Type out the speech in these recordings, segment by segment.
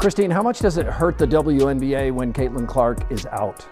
Christine, how much does it hurt the WNBA when Caitlin Clark is out?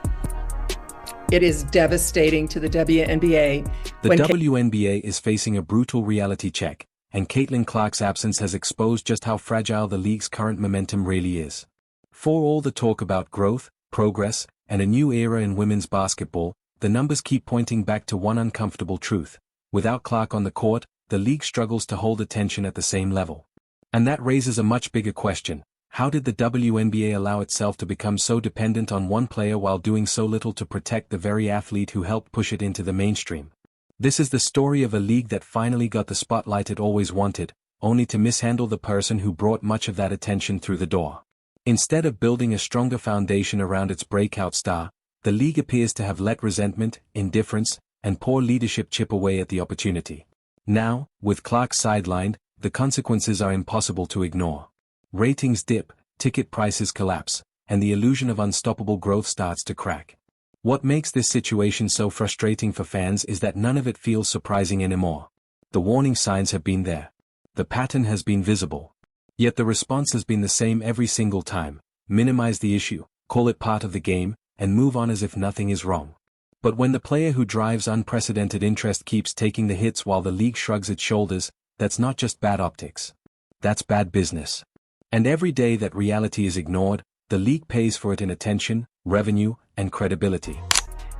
It is devastating to the WNBA. The WNBA is facing a brutal reality check, and Caitlin Clark's absence has exposed just how fragile the league's current momentum really is. For all the talk about growth, progress, and a new era in women's basketball, the numbers keep pointing back to one uncomfortable truth. Without Clark on the court, the league struggles to hold attention at the same level. And that raises a much bigger question. How did the WNBA allow itself to become so dependent on one player while doing so little to protect the very athlete who helped push it into the mainstream? This is the story of a league that finally got the spotlight it always wanted, only to mishandle the person who brought much of that attention through the door. Instead of building a stronger foundation around its breakout star, the league appears to have let resentment, indifference, and poor leadership chip away at the opportunity. Now, with Clark sidelined, the consequences are impossible to ignore. Ratings dip, ticket prices collapse, and the illusion of unstoppable growth starts to crack. What makes this situation so frustrating for fans is that none of it feels surprising anymore. The warning signs have been there. The pattern has been visible. Yet the response has been the same every single time: minimize the issue, call it part of the game, and move on as if nothing is wrong. But when the player who drives unprecedented interest keeps taking the hits while the league shrugs its shoulders, that's not just bad optics. That's bad business. And every day that reality is ignored, the league pays for it in attention, revenue, and credibility.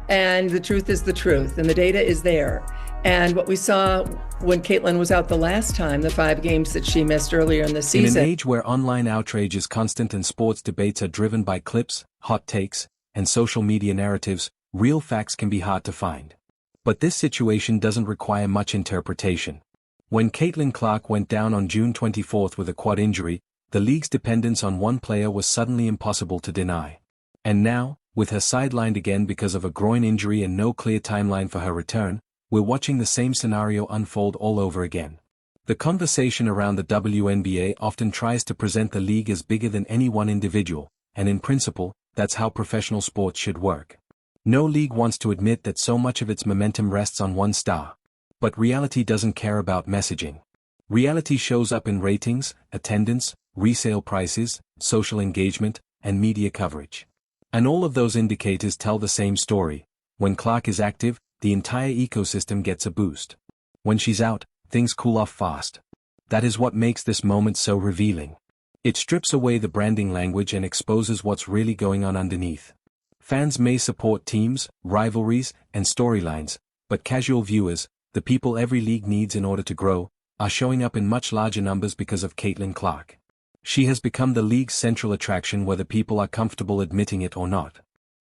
And the truth is the truth, and the data is there. And what we saw when Caitlin was out the last time, the 5 games that she missed earlier in the season. In an age where online outrage is constant and sports debates are driven by clips, hot takes, and social media narratives, real facts can be hard to find. But this situation doesn't require much interpretation. When Caitlin Clark went down on June 24 with a quad injury, the league's dependence on one player was suddenly impossible to deny. And now, with her sidelined again because of a groin injury and no clear timeline for her return, we're watching the same scenario unfold all over again. The conversation around the WNBA often tries to present the league as bigger than any one individual, and in principle, that's how professional sports should work. No league wants to admit that so much of its momentum rests on one star. But reality doesn't care about messaging. Reality shows up in ratings, attendance, resale prices, social engagement, and media coverage. And all of those indicators tell the same story. When Clark is active, the entire ecosystem gets a boost. When she's out, things cool off fast. That is what makes this moment so revealing. It strips away the branding language and exposes what's really going on underneath. Fans may support teams, rivalries, and storylines, but casual viewers, the people every league needs in order to grow, are showing up in much larger numbers because of Caitlin Clark. She has become the league's central attraction whether people are comfortable admitting it or not.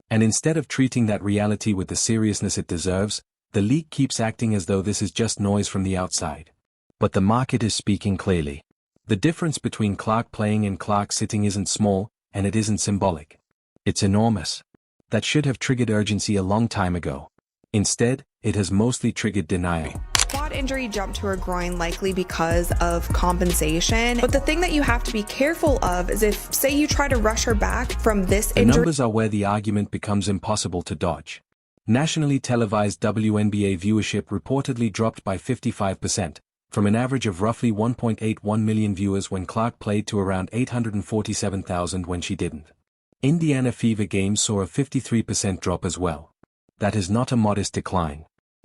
And instead of treating that reality with the seriousness it deserves, the league keeps acting as though this is just noise from the outside. But the market is speaking clearly. The difference between Clark playing and Clark sitting isn't small, and it isn't symbolic. It's enormous. That should have triggered urgency a long time ago. Instead, it has mostly triggered denial. Quad injury jumped to her groin likely because of compensation. But the thing that you have to be careful of is if, say, you try to rush her back from this injury. The numbers are where the argument becomes impossible to dodge. Nationally televised WNBA viewership reportedly dropped by 55%, from an average of roughly 1.81 million viewers when Clark played to around 847,000 when she didn't. Indiana Fever games saw a 53% drop as well. That is not a modest decline.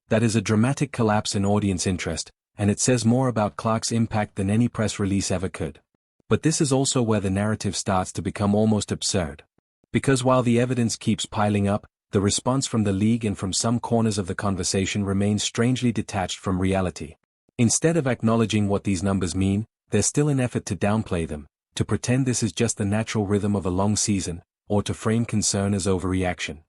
That is a dramatic collapse in audience interest, and it says more about Clark's impact than any press release ever could. But this is also where the narrative starts to become almost absurd. Because while the evidence keeps piling up, the response from the league and from some corners of the conversation remains strangely detached from reality. Instead of acknowledging what these numbers mean, there's still an effort to downplay them, to pretend this is just the natural rhythm of a long season, or to frame concern as overreaction.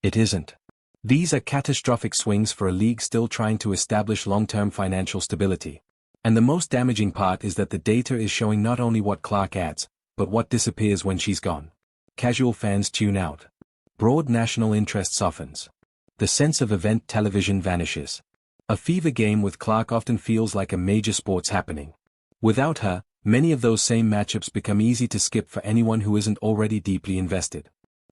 It isn't. These are catastrophic swings for a league still trying to establish long-term financial stability. And the most damaging part is that the data is showing not only what Clark adds, but what disappears when she's gone. Casual fans tune out. Broad national interest softens. The sense of event television vanishes. A Fever game with Clark often feels like a major sports happening. Without her, many of those same matchups become easy to skip for anyone who isn't already deeply invested.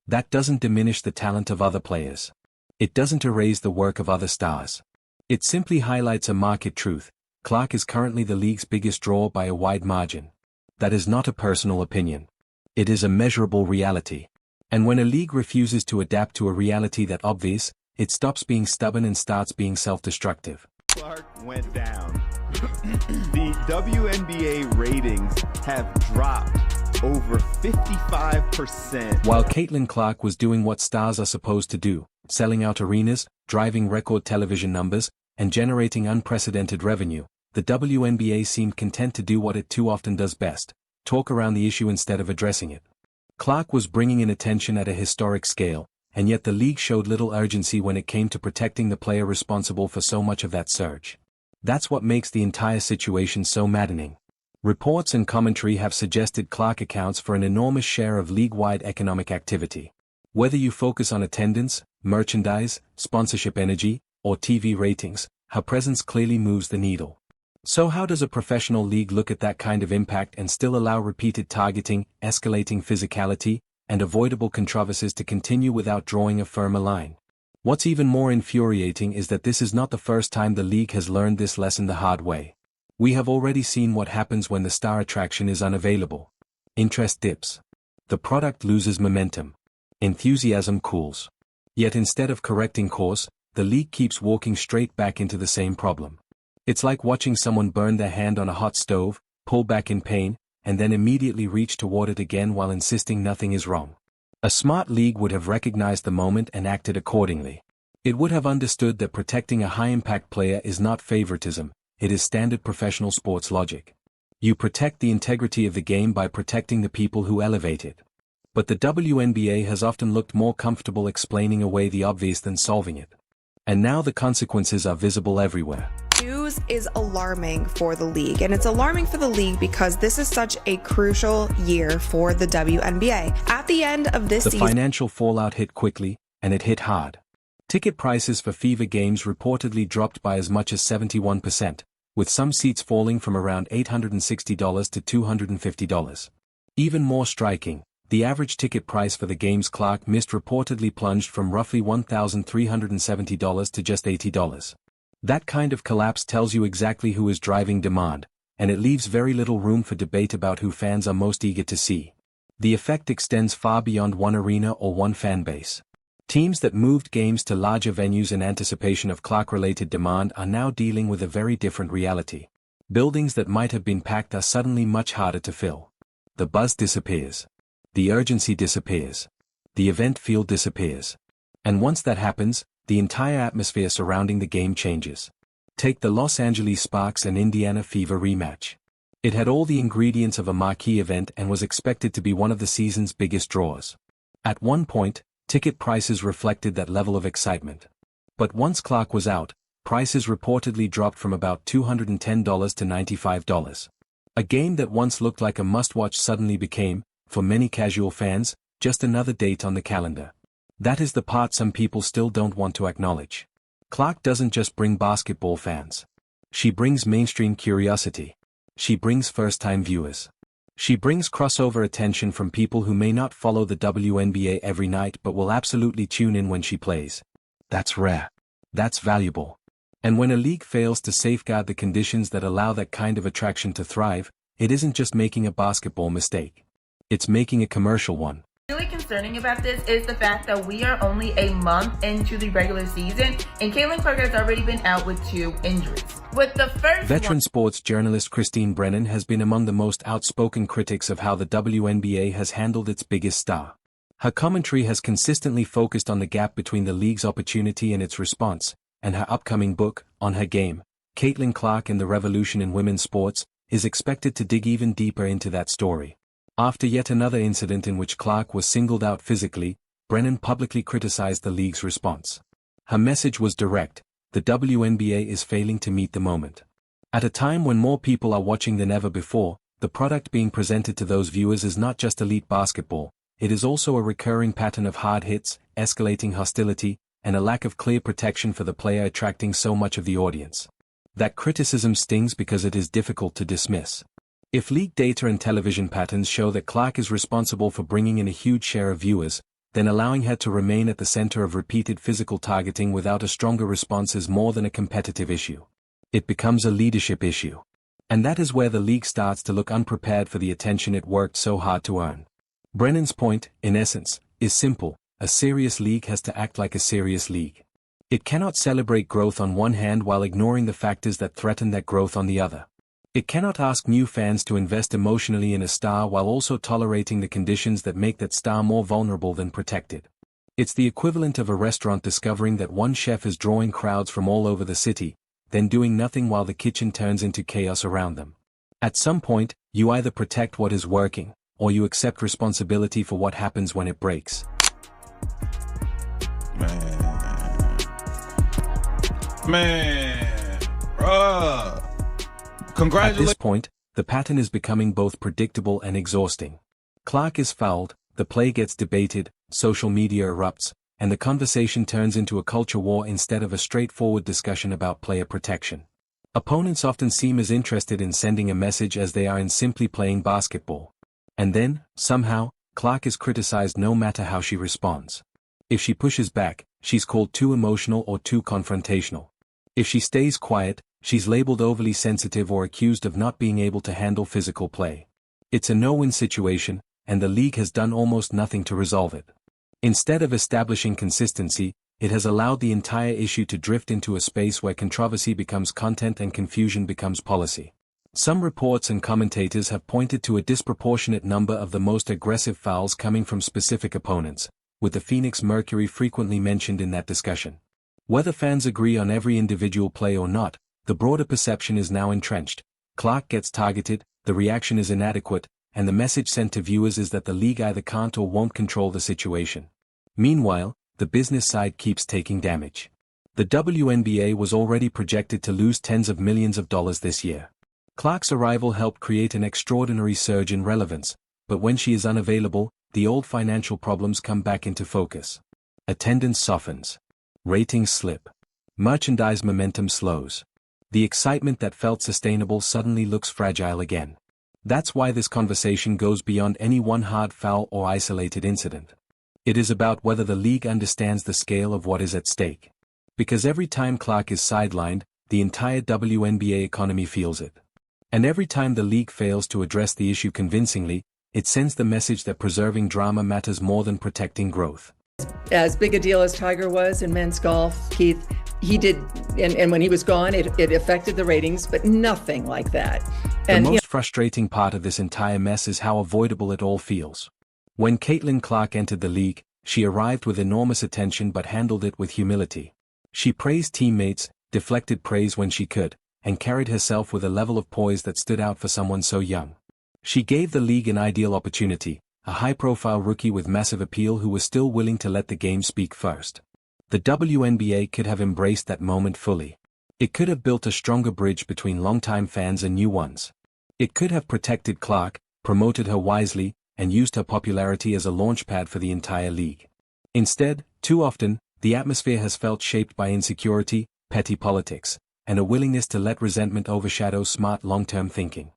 That doesn't diminish the talent of other players. It doesn't erase the work of other stars. It simply highlights a market truth. Clark is currently the league's biggest draw by a wide margin. That is not a personal opinion. It is a measurable reality. And when a league refuses to adapt to a reality that obvious, it stops being stubborn and starts being self-destructive. Clark went down. The WNBA ratings have dropped over 55%. While Caitlin Clark was doing what stars are supposed to do, selling out arenas, driving record television numbers, and generating unprecedented revenue, the WNBA seemed content to do what it too often does best: talk around the issue instead of addressing it. Clark was bringing in attention at a historic scale, and yet the league showed little urgency when it came to protecting the player responsible for so much of that surge. That's what makes the entire situation so maddening. Reports and commentary have suggested Clark accounts for an enormous share of league-wide economic activity. Whether you focus on attendance, merchandise, sponsorship energy, or TV ratings, her presence clearly moves the needle. So how does a professional league look at that kind of impact and still allow repeated targeting, escalating physicality, and avoidable controversies to continue without drawing a firmer line? What's even more infuriating is that this is not the first time the league has learned this lesson the hard way. We have already seen what happens when the star attraction is unavailable. Interest dips. The product loses momentum. Enthusiasm cools. Yet instead of correcting course, the league keeps walking straight back into the same problem. It's like watching someone burn their hand on a hot stove, pull back in pain, and then immediately reach toward it again while insisting nothing is wrong. A smart league would have recognized the moment and acted accordingly. It would have understood that protecting a high-impact player is not favoritism, it is standard professional sports logic. You protect the integrity of the game by protecting the people who elevate it. But the WNBA has often looked more comfortable explaining away the obvious than solving it. And now the consequences are visible everywhere. News is alarming for the league, and it's alarming for the league because this is such a crucial year for the WNBA. At the end of this season, the financial fallout hit quickly, and it hit hard. Ticket prices for Fever games reportedly dropped by as much as 71%, with some seats falling from around $860 to $250. Even more striking, the average ticket price for the games Clark missed reportedly plunged from roughly $1,370 to just $80. That kind of collapse tells you exactly who is driving demand, and it leaves very little room for debate about who fans are most eager to see. The effect extends far beyond one arena or one fan base. Teams that moved games to larger venues in anticipation of Clark-related demand are now dealing with a very different reality. Buildings that might have been packed are suddenly much harder to fill. The buzz disappears. The urgency disappears. The event feel disappears. And once that happens, the entire atmosphere surrounding the game changes. Take the Los Angeles Sparks and Indiana Fever rematch. It had all the ingredients of a marquee event and was expected to be one of the season's biggest draws. At one point, ticket prices reflected that level of excitement. But once Clark was out, prices reportedly dropped from about $210 to $95. A game that once looked like a must-watch suddenly became, for many casual fans, just another date on the calendar. That is the part some people still don't want to acknowledge. Clark doesn't just bring basketball fans. She brings mainstream curiosity. She brings first-time viewers. She brings crossover attention from people who may not follow the WNBA every night but will absolutely tune in when she plays. That's rare. That's valuable. And when a league fails to safeguard the conditions that allow that kind of attraction to thrive, it isn't just making a basketball mistake. It's making a commercial one. Really concerning about this is the fact that we are only a month into the regular season, and Caitlin Clark has already been out with 2 injuries. With the first Veteran sports journalist Christine Brennan has been among the most outspoken critics of how the WNBA has handled its biggest star. Her commentary has consistently focused on the gap between the league's opportunity and its response, and her upcoming book, On Her Game, Caitlin Clark and the Revolution in Women's Sports, is expected to dig even deeper into that story. After yet another incident in which Clark was singled out physically, Brennan publicly criticized the league's response. Her message was direct: the WNBA is failing to meet the moment. At a time when more people are watching than ever before, the product being presented to those viewers is not just elite basketball, it is also a recurring pattern of hard hits, escalating hostility, and a lack of clear protection for the player attracting so much of the audience. That criticism stings because it is difficult to dismiss. If league data and television patterns show that Clark is responsible for bringing in a huge share of viewers, then allowing her to remain at the center of repeated physical targeting without a stronger response is more than a competitive issue. It becomes a leadership issue. And that is where the league starts to look unprepared for the attention it worked so hard to earn. Brennan's point, in essence, is simple: a serious league has to act like a serious league. It cannot celebrate growth on one hand while ignoring the factors that threaten that growth on the other. It cannot ask new fans to invest emotionally in a star while also tolerating the conditions that make that star more vulnerable than protected. It's the equivalent of a restaurant discovering that one chef is drawing crowds from all over the city, then doing nothing while the kitchen turns into chaos around them. At some point, you either protect what is working, or you accept responsibility for what happens when it breaks. Man, bruh. Congratulations. At this point, the pattern is becoming both predictable and exhausting. Clark is fouled, the play gets debated, social media erupts, and the conversation turns into a culture war instead of a straightforward discussion about player protection. Opponents often seem as interested in sending a message as they are in simply playing basketball. And then, somehow, Clark is criticized no matter how she responds. If she pushes back, she's called too emotional or too confrontational. If she stays quiet, she's labeled overly sensitive or accused of not being able to handle physical play. It's a no-win situation, and the league has done almost nothing to resolve it. Instead of establishing consistency, it has allowed the entire issue to drift into a space where controversy becomes content and confusion becomes policy. Some reports and commentators have pointed to a disproportionate number of the most aggressive fouls coming from specific opponents, with the Phoenix Mercury frequently mentioned in that discussion. Whether fans agree on every individual play or not, the broader perception is now entrenched. Clark gets targeted, the reaction is inadequate, and the message sent to viewers is that the league either can't or won't control the situation. Meanwhile, the business side keeps taking damage. The WNBA was already projected to lose tens of millions of dollars this year. Clark's arrival helped create an extraordinary surge in relevance, but when she is unavailable, the old financial problems come back into focus. Attendance softens. Ratings slip. Merchandise momentum slows. The excitement that felt sustainable suddenly looks fragile again. That's why this conversation goes beyond any one hard foul or isolated incident. It is about whether the league understands the scale of what is at stake. Because every time Clark is sidelined, the entire WNBA economy feels it. And every time the league fails to address the issue convincingly, it sends the message that preserving drama matters more than protecting growth. As big a deal as Tiger was in men's golf, Keith, he did, and when he was gone, it affected the ratings, but nothing like that. And the most frustrating part of this entire mess is how avoidable it all feels. When Caitlin Clark entered the league, she arrived with enormous attention but handled it with humility. She praised teammates, deflected praise when she could, and carried herself with a level of poise that stood out for someone so young. She gave the league an ideal opportunity, a high-profile rookie with massive appeal who was still willing to let the game speak first. The WNBA could have embraced that moment fully. It could have built a stronger bridge between longtime fans and new ones. It could have protected Clark, promoted her wisely, and used her popularity as a launchpad for the entire league. Instead, too often, the atmosphere has felt shaped by insecurity, petty politics, and a willingness to let resentment overshadow smart long-term thinking.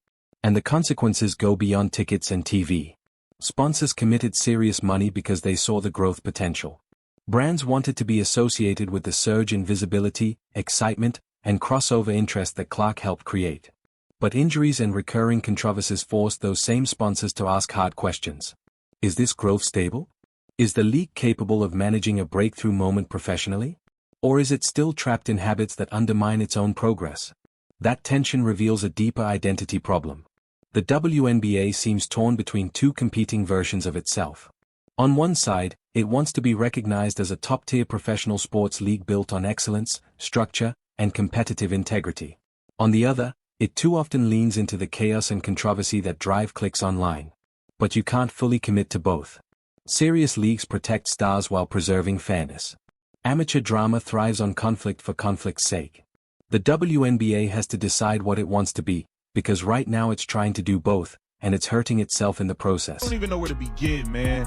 And the consequences go beyond tickets and TV. Sponsors committed serious money because they saw the growth potential. Brands wanted to be associated with the surge in visibility, excitement, and crossover interest that Clark helped create. But injuries and recurring controversies forced those same sponsors to ask hard questions. Is this growth stable? Is the league capable of managing a breakthrough moment professionally? Or is it still trapped in habits that undermine its own progress? That tension reveals a deeper identity problem. The WNBA seems torn between two competing versions of itself. On one side, it wants to be recognized as a top-tier professional sports league built on excellence, structure, and competitive integrity. On the other, it too often leans into the chaos and controversy that drive clicks online. But you can't fully commit to both. Serious leagues protect stars while preserving fairness. Amateur drama thrives on conflict for conflict's sake. The WNBA has to decide what it wants to be, because right now it's trying to do both, and it's hurting itself in the process. I don't even know where to begin, man.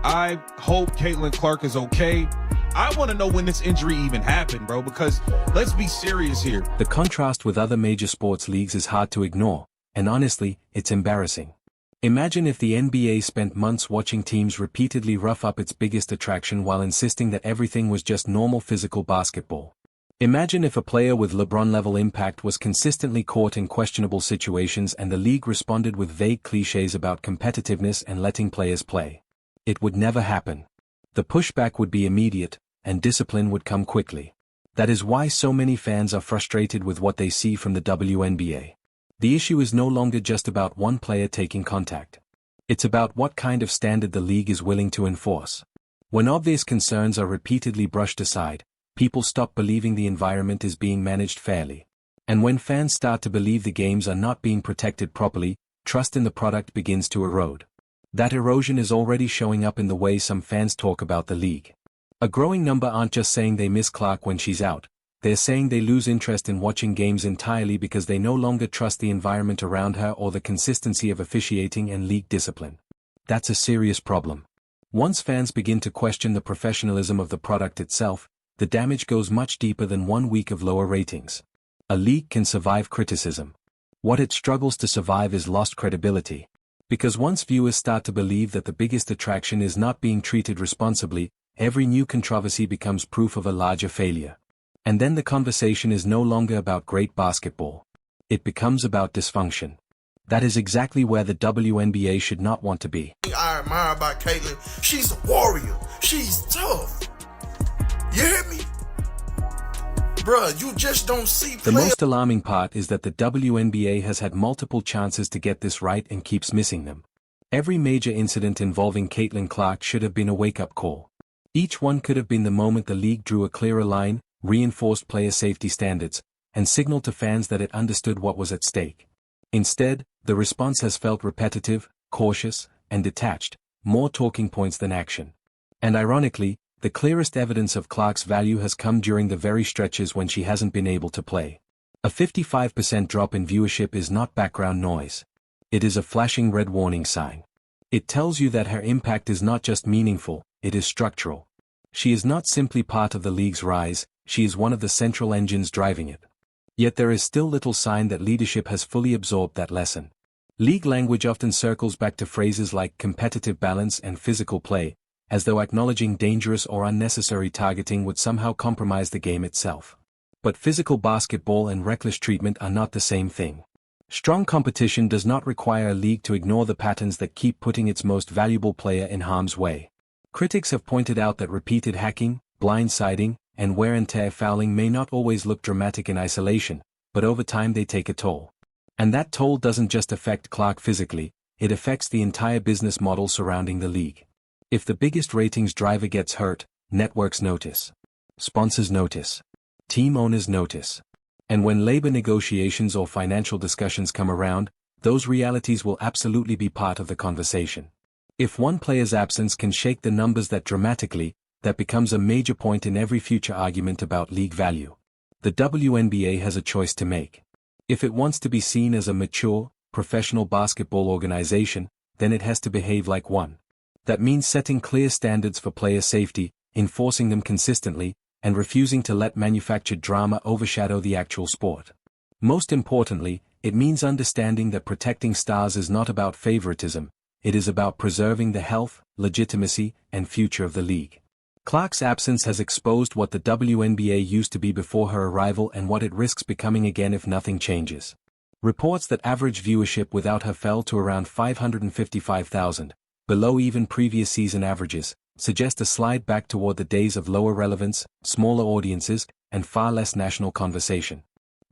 I hope Caitlin Clark is okay. I want to know when this injury even happened, bro, because let's be serious here. The contrast with other major sports leagues is hard to ignore, and honestly, it's embarrassing. Imagine if the NBA spent months watching teams repeatedly rough up its biggest attraction while insisting that everything was just normal physical basketball. Imagine if a player with LeBron-level impact was consistently caught in questionable situations and the league responded with vague cliches about competitiveness and letting players play. It would never happen. The pushback would be immediate, and discipline would come quickly. That is why so many fans are frustrated with what they see from the WNBA. The issue is no longer just about one player taking contact. It's about what kind of standard the league is willing to enforce. When obvious concerns are repeatedly brushed aside, people stop believing the environment is being managed fairly. And when fans start to believe the games are not being protected properly, trust in the product begins to erode. That erosion is already showing up in the way some fans talk about the league. A growing number aren't just saying they miss Clark when she's out, they're saying they lose interest in watching games entirely because they no longer trust the environment around her or the consistency of officiating and league discipline. That's a serious problem. Once fans begin to question the professionalism of the product itself, the damage goes much deeper than 1 week of lower ratings. A league can survive criticism. What it struggles to survive is lost credibility. Because once viewers start to believe that the biggest attraction is not being treated responsibly, every new controversy becomes proof of a larger failure. And then the conversation is no longer about great basketball. It becomes about dysfunction. That is exactly where the WNBA should not want to be. I admire about Caitlyn, she's a warrior. She's tough. You hear me? Bruh, you just don't see The most alarming part is that the WNBA has had multiple chances to get this right and keeps missing them. Every major incident involving Caitlin Clark should have been a wake-up call. Each one could have been the moment the league drew a clearer line, reinforced player safety standards, and signaled to fans that it understood what was at stake. Instead, the response has felt repetitive, cautious, and detached, more talking points than action. And ironically, the clearest evidence of Clark's value has come during the very stretches when she hasn't been able to play. A 55% drop in viewership is not background noise. It is a flashing red warning sign. It tells you that her impact is not just meaningful, it is structural. She is not simply part of the league's rise, she is one of the central engines driving it. Yet there is still little sign that leadership has fully absorbed that lesson. League language often circles back to phrases like competitive balance and physical play, as though acknowledging dangerous or unnecessary targeting would somehow compromise the game itself. But physical basketball and reckless treatment are not the same thing. Strong competition does not require a league to ignore the patterns that keep putting its most valuable player in harm's way. Critics have pointed out that repeated hacking, blindsiding, and wear-and-tear fouling may not always look dramatic in isolation, but over time they take a toll. And that toll doesn't just affect Clark physically, it affects the entire business model surrounding the league. If the biggest ratings driver gets hurt, networks notice. Sponsors notice. Team owners notice. And when labor negotiations or financial discussions come around, those realities will absolutely be part of the conversation. If one player's absence can shake the numbers that dramatically, that becomes a major point in every future argument about league value. The WNBA has a choice to make. If it wants to be seen as a mature, professional basketball organization, then it has to behave like one. That means setting clear standards for player safety, enforcing them consistently, and refusing to let manufactured drama overshadow the actual sport. Most importantly, it means understanding that protecting stars is not about favoritism, it is about preserving the health, legitimacy, and future of the league. Clark's absence has exposed what the WNBA used to be before her arrival and what it risks becoming again if nothing changes. Reports that average viewership without her fell to around 555,000, below even previous season averages, suggest a slide back toward the days of lower relevance, smaller audiences, and far less national conversation.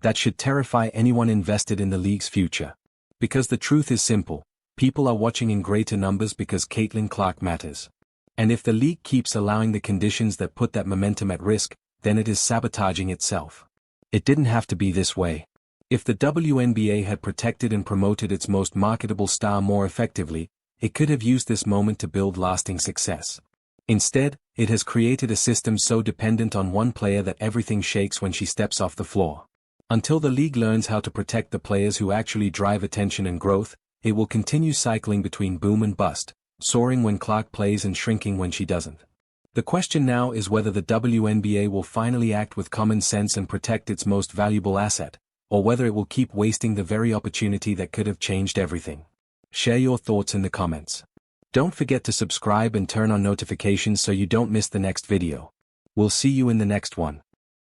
That should terrify anyone invested in the league's future. Because the truth is simple, people are watching in greater numbers because Caitlin Clark matters. And if the league keeps allowing the conditions that put that momentum at risk, then it is sabotaging itself. It didn't have to be this way. If the WNBA had protected and promoted its most marketable star more effectively, it could have used this moment to build lasting success. Instead, it has created a system so dependent on one player that everything shakes when she steps off the floor. Until the league learns how to protect the players who actually drive attention and growth, it will continue cycling between boom and bust, soaring when Clark plays and shrinking when she doesn't. The question now is whether the WNBA will finally act with common sense and protect its most valuable asset, or whether it will keep wasting the very opportunity that could have changed everything. Share your thoughts in the comments. Don't forget to subscribe and turn on notifications so you don't miss the next video. We'll see you in the next one.